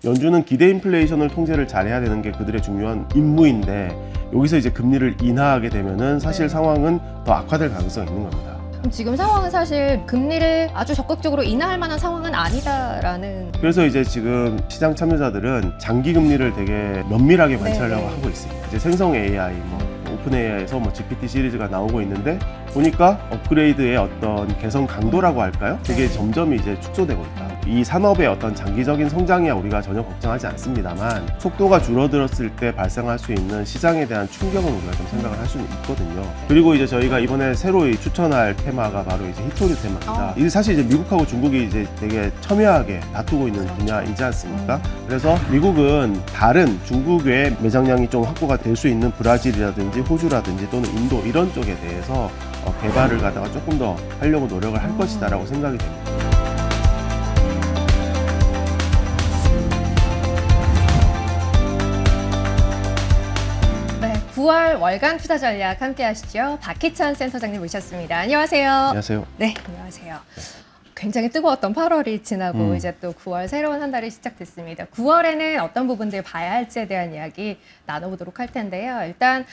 연준은 기대 인플레이션을 통제를 잘해야 되는 게 그들의 중요한 임무인데 여기서 이제 금리를 인하하게 되면은 사실 상황은 더 악화될 가능성이 있는 겁니다. 그럼 지금 상황은 사실 금리를 아주 적극적으로 인하할 만한 상황은 아니다라는. 그래서 이제 지금 시장 참여자들은 장기 금리를 되게 면밀하게 관찰하려고 네네. 하고 있습니다. 이제 생성 AI, 오픈 AI에서 GPT 시리즈가 나오고 있는데 보니까 업그레이드의 어떤 개선 강도라고 할까요? 그게 점점 이제 축소되고 있다. 이 산업의 어떤 장기적인 성장이야 우리가 전혀 걱정하지 않습니다만 속도가 줄어들었을 때 발생할 수 있는 시장에 대한 충격은 우리가 좀 생각을 할 수는 있거든요. 그리고 이제 저희가 이번에 새로 추천할 테마가 바로 이제 히토류 테마입니다. 이게 사실 이제 미국하고 중국이 이제 되게 첨예하게 다투고 있는 분야이지 않습니까? 그래서 미국은 다른 중국 외 매장량이 좀 확보가 될 수 있는 브라질이라든지 호주라든지 또는 인도 이런 쪽에 대해서 개발을 갖다가 조금 더 하려고 노력을 할 것이다라고 생각이 됩니다. 네, 9월 월간 투자 전략 함께 하시죠. 박희찬 센터장님 모셨습니다. 안녕하세요. 안녕하세요. 네, 안녕하세요. 굉장히 뜨거웠던 8월이 지나고 이제 또 9월 새로운 한 달이 시작됐습니다. 9월에는 어떤 부분들 봐야 할지에 대한 이야기 나눠보도록 할 텐데요. 일단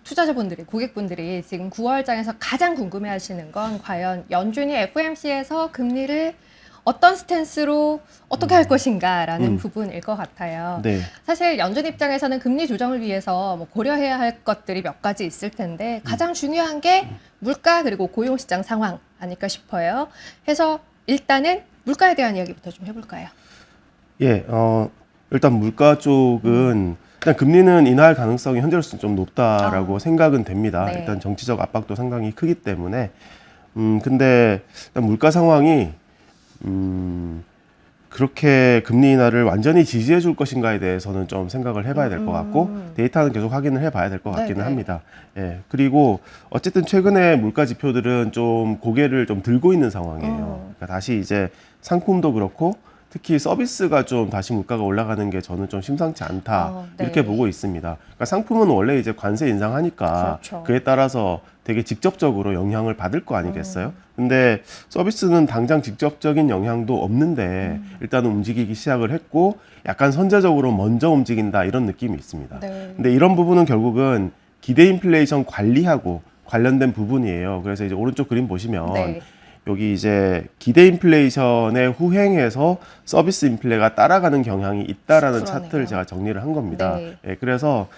투자자분들이, 고객분들이 지금 9월장에서 가장 궁금해하시는 건 과연 연준이 FOMC에서 금리를 어떤 스탠스로 어떻게 할 것인가라는 부분일 것 같아요. 네. 사실 연준 입장에서는 금리 조정을 위해서 뭐 고려해야 할 것들이 몇 가지 있을 텐데 가장 중요한 게 물가 그리고 고용시장 상황 아닐까 싶어요. 해서 일단은 물가에 대한 이야기부터 좀 해볼까요? 예, 일단 물가 쪽은 일단 금리는 인하할 가능성이 현재로서는 좀 높다라고 생각은 됩니다. 네. 일단 정치적 압박도 상당히 크기 때문에 근데 일단 물가 상황이 그렇게 금리 인하를 완전히 지지해 줄 것인가에 대해서는 좀 생각을 해봐야 될 것 같고 데이터는 계속 확인을 해봐야 될 것 같기는 네네. 합니다. 예, 그리고 어쨌든 최근에 물가 지표들은 좀 고개를 좀 들고 있는 상황이에요. 그러니까 다시 이제 상품도 그렇고 특히 서비스가 좀 다시 물가가 올라가는 게 저는 좀 심상치 않다 네. 이렇게 보고 있습니다. 그러니까 상품은 원래 이제 관세 인상하니까 그렇죠. 그에 따라서 되게 직접적으로 영향을 받을 거 아니겠어요? 근데 서비스는 당장 직접적인 영향도 없는데 일단은 움직이기 시작을 했고 약간 선제적으로 먼저 움직인다 이런 느낌이 있습니다. 네. 근데 이런 부분은 결국은 기대 인플레이션 관리하고 관련된 부분이에요. 그래서 이제 오른쪽 그림 보시면 네. 여기 이제 기대 인플레이션에 후행해서 서비스 인플레가 따라가는 경향이 있다라는 그러네요. 차트를 제가 정리를 한 겁니다. 네. 예, 그래서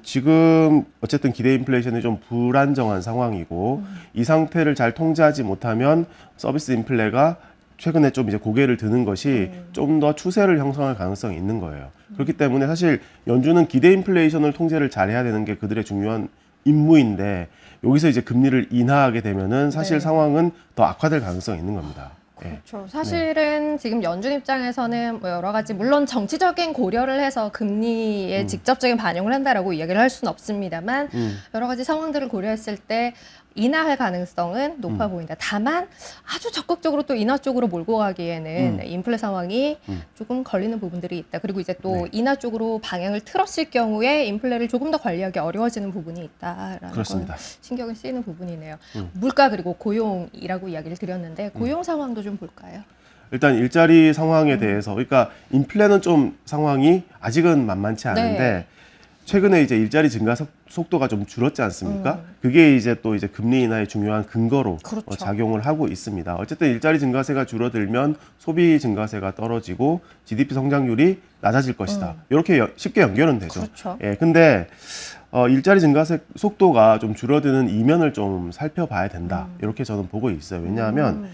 지금 어쨌든 기대 인플레이션이 좀 불안정한 상황이고 이 상태를 잘 통제하지 못하면 서비스 인플레가 최근에 좀 이제 고개를 드는 것이 좀 더 추세를 형성할 가능성이 있는 거예요. 그렇기 때문에 사실 연준은 기대 인플레이션을 통제를 잘해야 되는 게 그들의 중요한 임무인데 여기서 이제 금리를 인하하게 되면은 사실 네. 상황은 더 악화될 가능성이 있는 겁니다. 예. 그렇죠. 사실은 지금 연준 입장에서는 뭐 여러 가지 물론 정치적인 고려를 해서 금리에 직접적인 반영을 한다라고 이야기를 할 수는 없습니다만 여러 가지 상황들을 고려했을 때 인하할 가능성은 높아 보인다. 다만 아주 적극적으로 또 인하 쪽으로 몰고 가기에는 인플레 상황이 조금 걸리는 부분들이 있다. 그리고 이제 또 인하 쪽으로 방향을 틀었을 경우에 인플레를 조금 더 관리하기 어려워지는 부분이 있다라는 그렇습니다. 건 신경이 쓰이는 부분이네요. 물가 그리고 고용이라고 이야기를 드렸는데 고용 상황도 좀 볼까요? 일단 일자리 상황에 대해서 그러니까 인플레는 좀 상황이 아직은 만만치 않은데 네. 최근에 이제 일자리 증가 속도가 좀 줄었지 않습니까? 그게 이제 또 이제 금리 인하의 중요한 근거로 그렇죠. 작용을 하고 있습니다. 어쨌든 일자리 증가세가 줄어들면 소비 증가세가 떨어지고 GDP 성장률이 낮아질 것이다. 이렇게 쉽게 연결은 되죠. 그렇죠. 예, 근데 일자리 증가세 속도가 좀 줄어드는 이면을 좀 살펴봐야 된다. 이렇게 저는 보고 있어요. 왜냐하면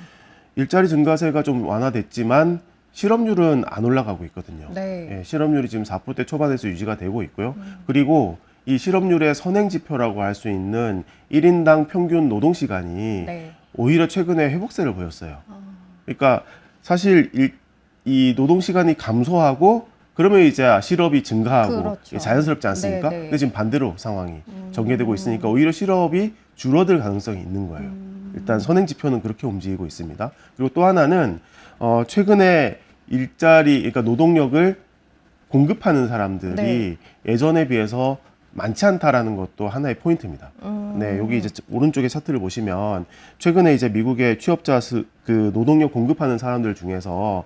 일자리 증가세가 좀 완화됐지만 실업률은 안 올라가고 있거든요. 네. 예, 실업률이 지금 4%대 초반에서 유지가 되고 있고요. 그리고 이 실업률의 선행 지표라고 할 수 있는 1인당 평균 노동 시간이 네. 오히려 최근에 회복세를 보였어요. 그러니까 사실 이 노동 시간이 감소하고 그러면 이제 실업이 증가하고 그렇죠. 자연스럽지 않습니까? 네, 네. 근데 지금 반대로 상황이 전개되고 있으니까 오히려 실업이 줄어들 가능성이 있는 거예요. 일단 선행 지표는 그렇게 움직이고 있습니다. 그리고 또 하나는 최근에 그러니까 노동력을 공급하는 사람들이 네. 예전에 비해서 많지 않다라는 것도 하나의 포인트입니다. 네, 여기 이제 오른쪽에 차트를 보시면 최근에 이제 미국의 취업자 그 노동력 공급하는 사람들 중에서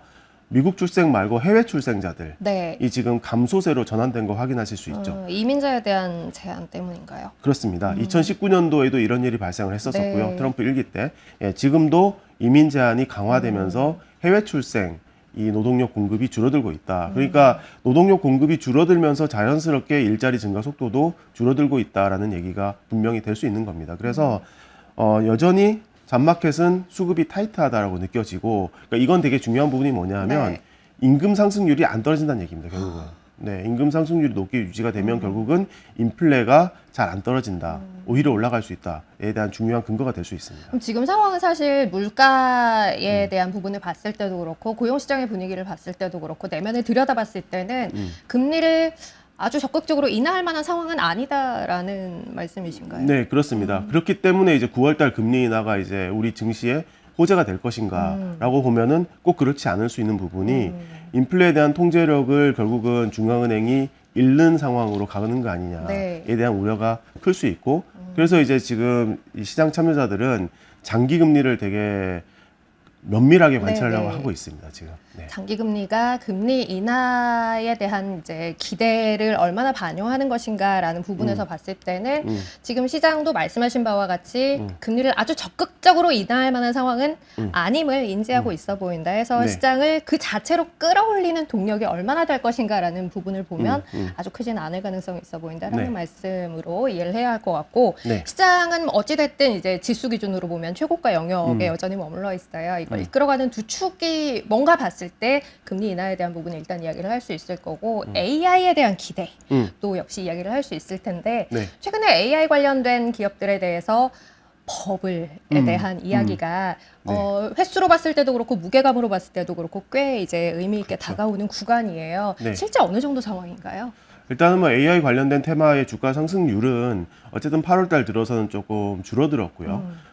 미국 출생 말고 해외 출생자들이 네. 지금 감소세로 전환된 거 확인하실 수 있죠. 이민자에 대한 제한 때문인가요? 그렇습니다. 2019년도에도 이런 일이 발생을 했었었고요. 네. 트럼프 1기 때. 예, 지금도 이민 제한이 강화되면서 해외 출생 이 노동력 공급이 줄어들고 있다. 그러니까 노동력 공급이 줄어들면서 자연스럽게 일자리 증가 속도도 줄어들고 있다라는 얘기가 분명히 될 수 있는 겁니다. 그래서 여전히 잡마켓은 수급이 타이트하다라고 느껴지고, 그러니까 이건 되게 중요한 부분이 뭐냐면 네. 임금 상승률이 안 떨어진다는 얘기입니다. 결국은. 네, 임금 상승률이 높게 유지가 되면 결국은 인플레가 잘 안 떨어진다. 오히려 올라갈 수 있다에 대한 중요한 근거가 될 수 있습니다. 그럼 지금 상황은 사실 물가에 대한 부분을 봤을 때도 그렇고 고용시장의 분위기를 봤을 때도 그렇고 내면을 들여다봤을 때는 금리를 아주 적극적으로 인하할 만한 상황은 아니다라는 말씀이신가요? 네, 그렇습니다. 그렇기 때문에 이제 9월달 금리 인하가 이제 우리 증시에 호재가 될 것인가라고 보면은 꼭 그렇지 않을 수 있는 부분이 인플레에 대한 통제력을 결국은 중앙은행이 잃는 상황으로 가는 거 아니냐에 네. 대한 우려가 클 수 있고, 그래서 이제 지금 이 시장 참여자들은 장기 금리를 되게 면밀하게 관찰하려고 네네. 하고 있습니다, 지금. 네. 장기 금리가 금리 인하에 대한 이제 기대를 얼마나 반영하는 것인가라는 부분에서 봤을 때는 지금 시장도 말씀하신 바와 같이 금리를 아주 적극적으로 인하할 만한 상황은 아님을 인지하고 있어 보인다 해서 네. 시장을 그 자체로 끌어올리는 동력이 얼마나 될 것인가라는 부분을 보면 아주 크진 않을 가능성이 있어 보인다라는 네. 말씀으로 이해를 해야 할 것 같고, 네. 시장은 어찌됐든 이제 지수 기준으로 보면 최고가 영역에 여전히 머물러 있어요. 이걸 이끌어가는 두 축이 뭔가 봤을 때 금리 인하에 대한 부분을 일단 이야기를 할 수 있을 거고, AI에 대한 기대도 역시 이야기를 할 수 있을 텐데, 네. 최근에 AI 관련된 기업들에 대해서 버블에 대한 이야기가 네. 횟수로 봤을 때도 그렇고 무게감으로 봤을 때도 그렇고 꽤 이제 의미 있게 다가오는 구간이에요. 네. 실제 어느 정도 상황인가요? 일단은 뭐 AI 관련된 테마의 주가 상승률은 어쨌든 8월달 들어서는 조금 줄어들었고요.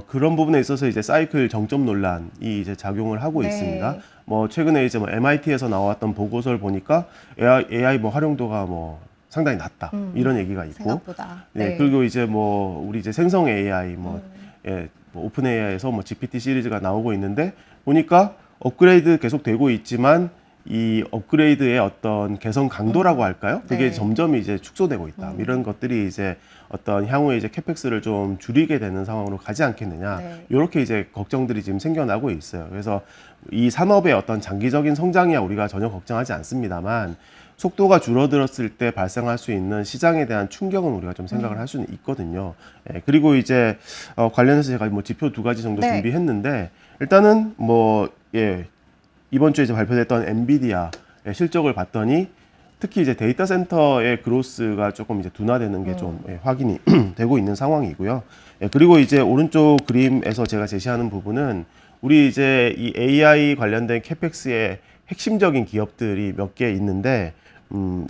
그런 부분에 있어서 이제 사이클 정점 논란이 이제 작용을 하고 네. 있습니다. 뭐 최근에 이제 뭐 MIT에서 나왔던 보고서를 보니까 AI 뭐 활용도가 뭐 상당히 낮다 이런 얘기가 있고, 생각보다. 네, 그리고 이제 뭐 우리 이제 생성 AI 뭐, 예, 뭐 오픈 AI에서 뭐 GPT 시리즈가 나오고 있는데 보니까 업그레이드 계속 되고 있지만 이 업그레이드의 어떤 개선 강도라고 할까요? 그게 네. 점점 이제 축소되고 있다. 이런 것들이 이제 어떤 향후에 이제 캐펙스를 좀 줄이게 되는 상황으로 가지 않겠느냐. 네. 이렇게 이제 걱정들이 지금 생겨나고 있어요. 그래서 이 산업의 어떤 장기적인 성장이야 우리가 전혀 걱정하지 않습니다만, 속도가 줄어들었을 때 발생할 수 있는 시장에 대한 충격은 우리가 좀 생각을 할 수는 있거든요. 예, 그리고 이제 관련해서 제가 뭐 지표 2가지 정도 네. 준비했는데, 일단은 뭐 예, 이번 주에 이제 발표됐던 엔비디아의 실적을 봤더니 특히 이제 데이터 센터의 그로스가 조금 이제 둔화되는 게 좀 확인이 되고 있는 상황이고요. 예, 그리고 이제 오른쪽 그림에서 제가 제시하는 부분은 우리 이제 이 AI 관련된 캐펙스의 핵심적인 기업들이 몇 개 있는데,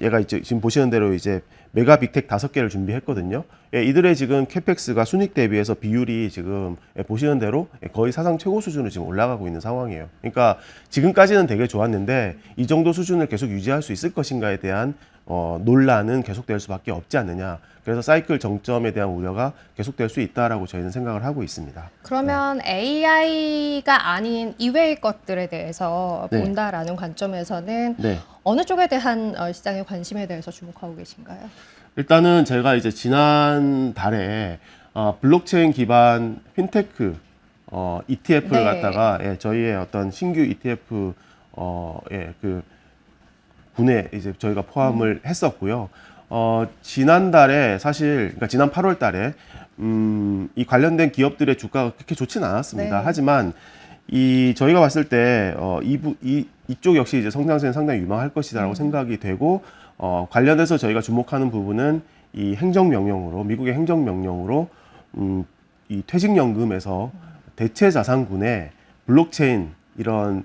얘가 이제 지금 보시는 대로 이제 메가 빅텍 5개를 준비했거든요. 예, 이들의 지금 캐펙스가 순익 대비해서 비율이 지금 보시는 대로 거의 사상 최고 수준으로 지금 올라가고 있는 상황이에요. 그러니까 지금까지는 되게 좋았는데 이 정도 수준을 계속 유지할 수 있을 것인가에 대한 논란은 계속될 수밖에 없지 않느냐. 그래서 사이클 정점에 대한 우려가 계속될 수 있다라고 저희는 생각을 하고 있습니다. 그러면 AI가 아닌 이외의 것들에 대해서 네. 본다라는 관점에서는 네. 어느 쪽에 대한 시장의 관심에 대해서 주목하고 계신가요? 일단은 제가 이제 지난 달에 블록체인 기반 핀테크 ETF를 네. 갖다가 저희의 어떤 신규 ETF 그 분에 이제 저희가 포함을 했었고요. 지난달에 사실 그러니까 지난 8월 달에 이 관련된 기업들의 주가가 그렇게 좋지는 않았습니다. 네. 하지만 저희가 봤을 때 이쪽 역시 이제 성장세는 상당히 유망할 것이다라고 생각이 되고, 관련해서 저희가 주목하는 부분은 이 행정명령으로 미국의 행정명령으로 이 퇴직연금에서 대체 자산군에 블록체인 이런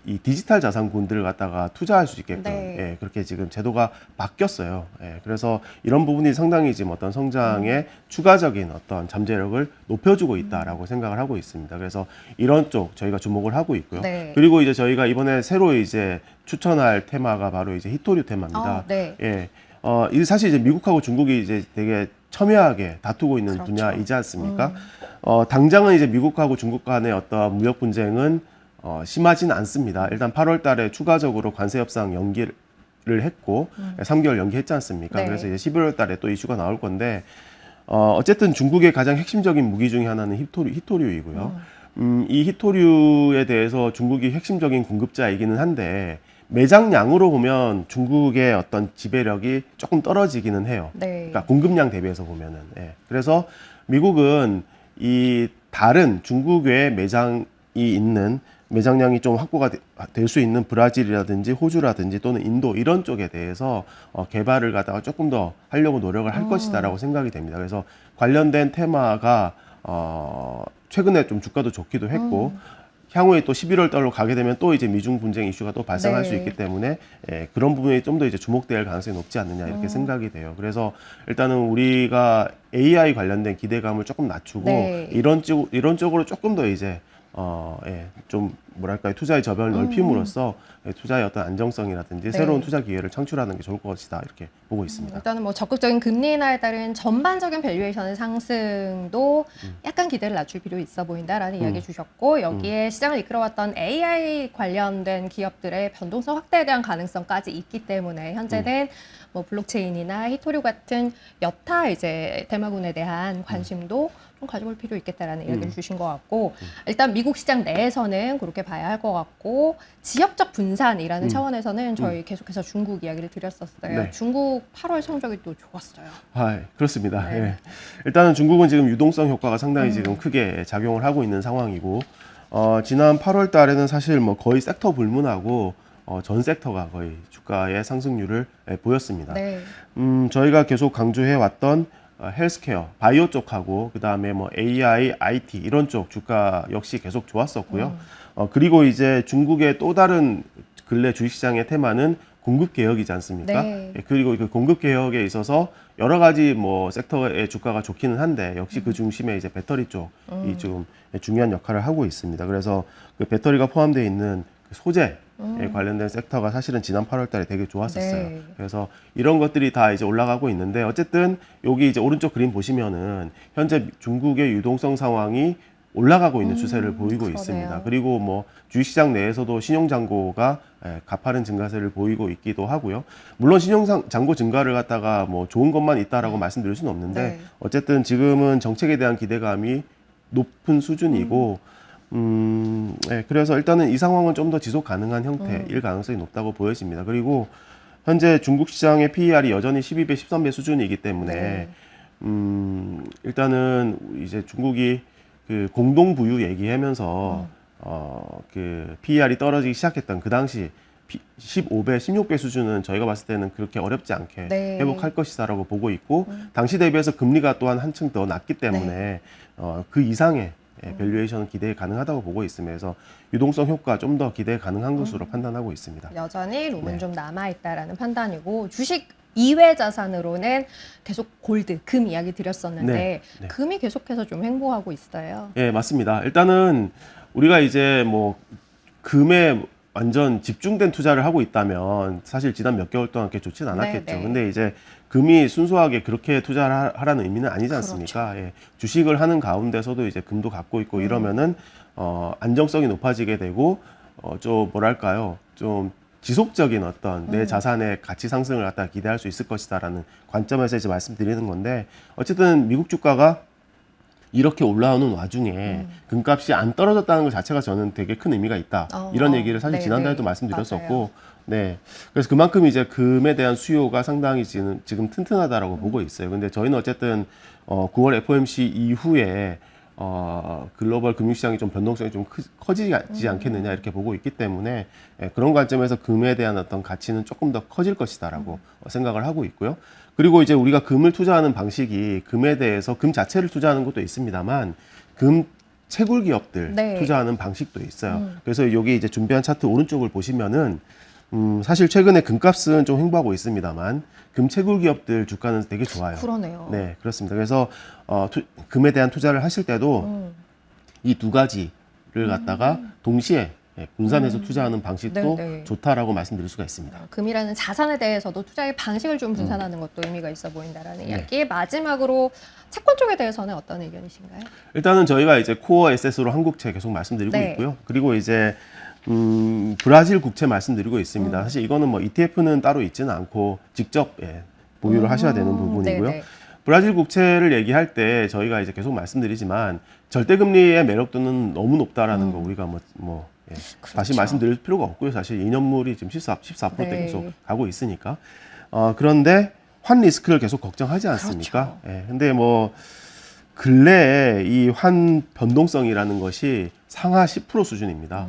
이 디지털 자산군들을 갖다가 투자할 수 있게끔 네. 예, 그렇게 지금 제도가 바뀌었어요. 예, 그래서 이런 부분이 상당히 지금 어떤 성장에 추가적인 어떤 잠재력을 높여주고 있다라고 생각을 하고 있습니다. 그래서 이런 쪽 저희가 주목을 하고 있고요. 네. 그리고 이제 저희가 이번에 새로 이제 추천할 테마가 바로 이제 히토류 테마입니다. 네. 예, 이 사실 이제 미국하고 중국이 이제 되게 첨예하게 다투고 있는 그렇죠. 분야이지 않습니까? 당장은 이제 미국하고 중국 간의 어떤 무역 분쟁은 심하지는 않습니다. 일단 8월 달에 추가적으로 관세 협상 연기를 했고 3개월 연기했지 않습니까? 네. 그래서 이제 11월 달에 또 이슈가 나올 건데 어쨌든 중국의 가장 핵심적인 무기 중에 하나는 히토류이고요. 이 히토류에 대해서 중국이 핵심적인 공급자이기는 한데 매장량으로 보면 중국의 어떤 지배력이 조금 떨어지기는 해요. 네. 그러니까 공급량 대비해서 보면은. 예. 그래서 미국은 이 다른 중국 외에 매장이 있는 매장량이 좀 확보가 될 수 있는 브라질이라든지 호주라든지 또는 인도 이런 쪽에 대해서 개발을 갖다가 조금 더 하려고 노력을 할 것이다라고 생각이 됩니다. 그래서 관련된 테마가 최근에 좀 주가도 좋기도 했고 향후에 또 11월 달로 가게 되면 또 이제 미중 분쟁 이슈가 또 발생할 네. 수 있기 때문에 그런 부분이 좀 더 이제 주목될 가능성이 높지 않느냐 이렇게 생각이 돼요. 그래서 일단은 우리가 AI 관련된 기대감을 조금 낮추고 네. 이런 쪽으로 조금 더 이제 좀 뭐랄까요 투자의 저변을 넓힘으로써 투자의 어떤 안정성이라든지 네. 새로운 투자 기회를 창출하는 게 좋을 것이다 이렇게 보고 있습니다. 일단은 뭐 적극적인 금리 인하에 따른 전반적인 밸류에이션의 상승도 약간 기대를 낮출 필요 있어 보인다라는 이야기 주셨고 여기에 시장을 이끌어왔던 AI 관련된 기업들의 변동성 확대에 대한 가능성까지 있기 때문에 현재는 뭐 블록체인이나 히토류 같은 여타 이제 테마군에 대한 관심도 좀 가져볼 필요 있겠다라는 이야기를 주신 것 같고 일단 미국 시장 내에서는 그렇게 봐야 할 것 같고 지역적 분산이라는 차원에서는 저희 계속해서 중국 이야기를 드렸었어요. 네. 중국 8월 성적이 또 좋았어요. 그렇습니다. 네. 예. 일단은 중국은 지금 유동성 효과가 상당히 지금 크게 작용을 하고 있는 상황이고 지난 8월 달에는 사실 뭐 거의 섹터 불문하고 전 섹터가 거의 주가의 상승률을 보였습니다. 네. 저희가 계속 강조해 왔던 헬스케어, 바이오 쪽하고 그 다음에 뭐 AI, IT 이런 쪽 주가 역시 계속 좋았었고요. 그리고 이제 중국의 또 다른 근래 주식시장의 테마는 공급 개혁이지 않습니까? 네. 그리고 그 공급 개혁에 있어서 여러 가지 뭐 섹터의 주가가 좋기는 한데 역시 그 중심에 이제 배터리 쪽이 좀 중요한 역할을 하고 있습니다. 그래서 그 배터리가 포함되어 있는 그 소재 관련된 섹터가 사실은 지난 8월 달에 되게 좋았었어요. 네. 그래서 이런 것들이 다 이제 올라가고 있는데 어쨌든 여기 이제 오른쪽 그림 보시면은 현재 중국의 유동성 상황이 올라가고 있는 추세를 보이고 그러네요. 있습니다. 그리고 뭐 주식시장 내에서도 신용잔고가 가파른 증가세를 보이고 있기도 하고요. 물론 신용잔고 증가를 갖다가 뭐 좋은 것만 있다라고 말씀드릴 수는 없는데 네. 어쨌든 지금은 정책에 대한 기대감이 높은 수준이고 그래서 일단은 이 상황은 좀 더 지속 가능한 형태일 가능성이 높다고 보여집니다. 그리고 현재 중국 시장의 PER이 여전히 12배, 13배 수준이기 때문에 네. 일단은 이제 중국이 그 공동 부유 얘기하면서 그 PER이 떨어지기 시작했던 그 당시 15배, 16배 수준은 저희가 봤을 때는 그렇게 어렵지 않게 네. 회복할 것이다라고 보고 있고 당시 대비해서 금리가 또한 한층 더 낮기 때문에 그 이상의 밸류에이션은 기대 가능하다고 보고 있으면서 유동성 효과 좀 더 기대 가능한 것으로 판단하고 있습니다. 여전히 룸은 네. 좀 남아있다라는 판단이고 주식 이외 자산으로는 계속 골드, 금 이야기 드렸었는데 네. 네. 금이 계속해서 좀 횡보하고 있어요. 예, 맞습니다. 일단은 우리가 이제 뭐 금에 완전 집중된 투자를 하고 있다면 사실 지난 몇 개월 동안 그렇게 좋진 않았겠죠. 네, 네. 근데 이제 금이 순수하게 그렇게 투자를 하라는 의미는 아니지 않습니까? 그렇죠. 예, 주식을 하는 가운데서도 이제 금도 갖고 있고 이러면은 안정성이 높아지게 되고 좀 뭐랄까요? 좀 지속적인 어떤 내 자산의 가치 상승을 갖다 기대할 수 있을 것이다라는 관점에서 이제 말씀드리는 건데 어쨌든 미국 주가가 이렇게 올라오는 와중에 금값이 안 떨어졌다는 것 자체가 저는 되게 큰 의미가 있다. 이런 얘기를 사실 네, 지난달에도 네. 말씀드렸었고, 네. 그래서 그만큼 이제 금에 대한 수요가 상당히 지금 튼튼하다라고 보고 있어요. 근데 저희는 어쨌든 9월 FOMC 이후에 글로벌 금융시장이 좀 변동성이 좀 커지지 않겠느냐 이렇게 보고 있기 때문에 그런 관점에서 금에 대한 어떤 가치는 조금 더 커질 것이다라고 생각을 하고 있고요. 그리고 이제 우리가 금을 투자하는 방식이 금에 대해서 금 자체를 투자하는 것도 있습니다만 금 채굴 기업들 네. 투자하는 방식도 있어요. 그래서 여기 이제 준비한 차트 오른쪽을 보시면은 사실 최근에 금값은 좀 횡보하고 있습니다만 금 채굴 기업들 주가는 되게 좋아요. 그러네요. 네, 그렇습니다. 그래서 금에 대한 투자를 하실 때도 이 두 가지를 갖다가 동시에 분산해서 투자하는 방식도 네, 네. 좋다라고 말씀드릴 수가 있습니다. 금이라는 자산에 대해서도 투자의 방식을 좀 분산하는 것도 의미가 있어 보인다라는 네. 이야기. 마지막으로 채권 쪽에 대해서는 어떤 의견이신가요? 일단은 저희가 이제 코어 에셋으로 한국채 계속 말씀드리고 네. 있고요. 그리고 이제 브라질 국채 말씀드리고 있습니다. 사실 이거는 뭐 ETF는 따로 있지는 않고 직접 보유를 하셔야 되는 부분이고요. 네네. 브라질 국채를 얘기할 때 저희가 이제 계속 말씀드리지만 절대금리의 매력도는 너무 높다라는 거 우리가 다시 그렇죠. 말씀드릴 필요가 없고요. 사실 2년물이 지금 14%대 네. 계속 가고 있으니까. 그런데 환 리스크를 계속 걱정하지 않습니까? 그렇죠. 근데 뭐 근래에 이 환 변동성이라는 것이 상하 10% 수준입니다.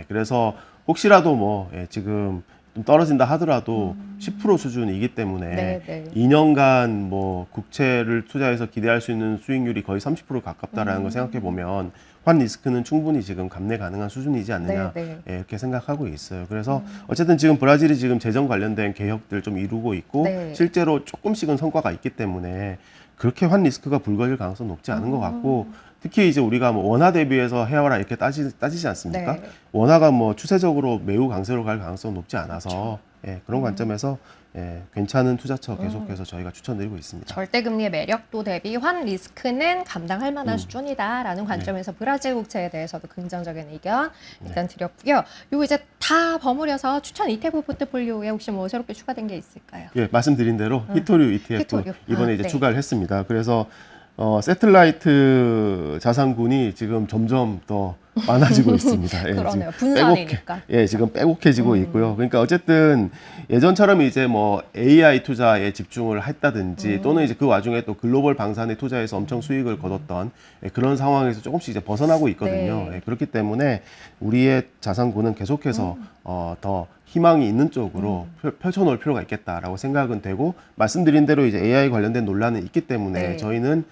그래서 혹시라도 지금 좀 떨어진다 하더라도 10% 수준이기 때문에 네, 네. 2년간 뭐 국채를 투자해서 기대할 수 있는 수익률이 거의 30% 가깝다라는 걸 생각해 보면 환 리스크는 충분히 지금 감내 가능한 수준이지 않느냐 네, 이렇게 생각하고 있어요. 그래서 어쨌든 지금 브라질이 지금 재정 관련된 개혁들 좀 이루고 있고 네. 실제로 조금씩은 성과가 있기 때문에 그렇게 환 리스크가 불거질 가능성은 높지 않은 것 같고 특히 이제 우리가 뭐 원화 대비해서 해와라 이렇게 따지지 않습니까? 네. 원화가 뭐 추세적으로 매우 강세로 갈 가능성은 높지 않아서 그런 관점에서 괜찮은 투자처 계속해서 저희가 추천드리고 있습니다. 절대금리의 매력도 대비 환 리스크는 감당할 만한 수준이다라는 관점에서 브라질 국채에 대해서도 긍정적인 의견 일단 드렸고요. 요 이제 다 버무려서 추천 ETF 포트폴리오에 혹시 뭐 새롭게 추가된 게 있을까요? 말씀드린 대로 히토류 ETF 히토류. 이번에 이제 네. 추가를 했습니다. 그래서 세틀라이트 자산군이 지금 점점 더 많아지고 있습니다. 그러네요. 지금 분산이니까. 지금 빼곡해지고 있고요. 그러니까 어쨌든 예전처럼 이제 뭐 AI 투자에 집중을 했다든지 또는 이제 그 와중에 또 글로벌 방산에 투자해서 엄청 수익을 거뒀던 그런 상황에서 조금씩 이제 벗어나고 있거든요. 네. 그렇기 때문에 우리의 자산군은 계속해서 더 희망이 있는 쪽으로 펼쳐놓을 필요가 있겠다라고 생각은 되고 말씀드린 대로 이제 AI 관련된 논란은 있기 때문에 네. 저희는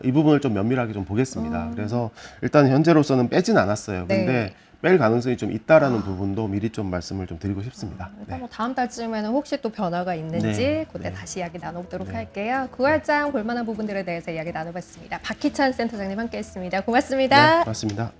이 부분을 좀 면밀하게 좀 보겠습니다. 그래서 일단 현재로서는 빼진 않았어요. 네. 근데 뺄 가능성이 좀 있다라는 부분도 미리 좀 말씀을 좀 드리고 싶습니다. 일단 뭐 다음 달쯤에는 혹시 또 변화가 있는지 네. 그때 네. 다시 이야기 나눠보도록 네. 할게요. 구활장 볼만한 부분들에 대해서 이야기 나눠봤습니다. 박희찬 센터장님 함께했습니다. 고맙습니다. 네, 맞습니다.